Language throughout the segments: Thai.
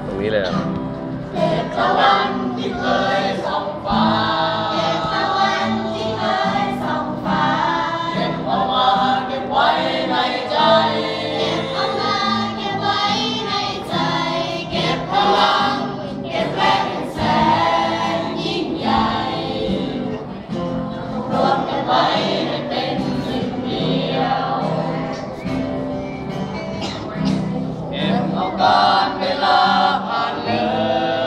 ตรงนี้เลยเก็บตะวันที่เคยส่องฟ้าเก็บตะวันที่เคยส่องฟ้าเก็บเอามาเก็บไว้ในใจเก็บเอามาเก็บไว้ในใจเก็บพลังเก็บแรงแสนยิ่งใหญ่รวมกันไว้ให้เป็นหนึ่งเดียวเก็บเอาการเวลาผ่านเล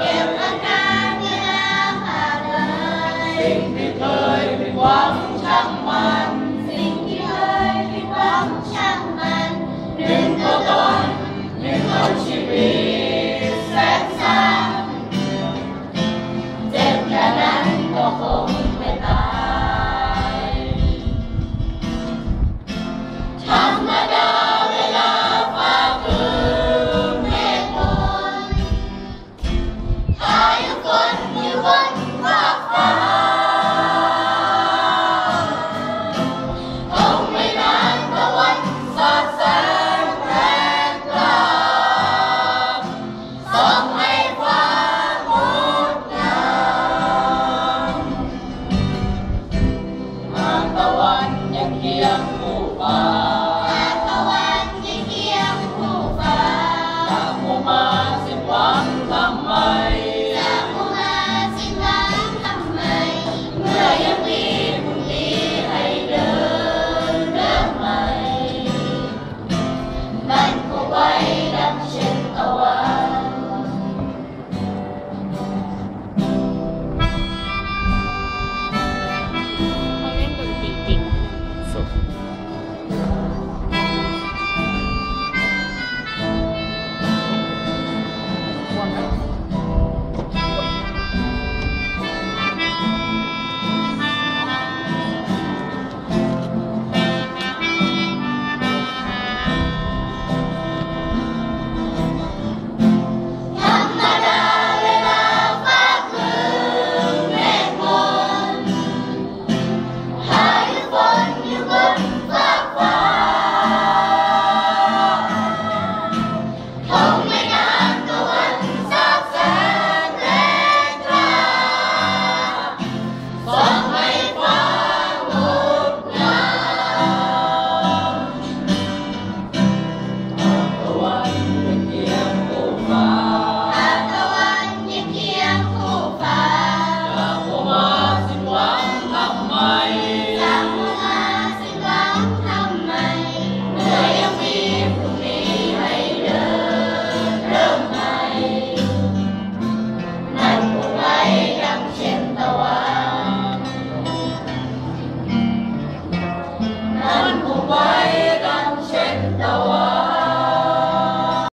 ยเก็บอาการเวลาผ่านเลยสิ่งที่เคยผิดหวังช่างมันสิ่งที่เคยผิดหวังช่างมันหนึ่งตัวตนหนึ่งคนชีวิตแสนสั้นเจ็บแค่นั้นก็คงไม่ตายธรรมดาเวลาฟ้าคืนเมฆมนพายุฝนอยู่บนฟากฟ้าคงไม่นานตะวันสาดแสงแรงกล้าส่องให้ฟ้างดงามหากตะวันยังเคียงคู่ฟ้าหากตะวันยังเคียงคู่ฟ้าจะมัวมาสิ้นหวังทำไมจะมัวมาสิ้นหวังทำไมเมื่อยังมีพรุ่งนี้ให้เดินเริ่มใหม่มันคงไว้ดังเช่นตะวันเขาเล่นดนตรีจริงสุดธรรมดาเวลาฟ้าคืนเมฆมนพายุฝนอยู่บนฟากฟ้าคงไม่นานตะวันสาดแสงแรงกล้าส่องให้ฟ้างดงามตะวันยังเคียงคู่ฟ้าหากตะวันยังเคียงคู่ฟ้าจะมัวมาสิ้นหวังทำไมจะมัวมาสิ้นหวังทำไมเมื่อยังมีพรุ่งนี้ให้เดินเริ่มใหม่มันคงไว้ดังเช่นตะวันมันคงไว้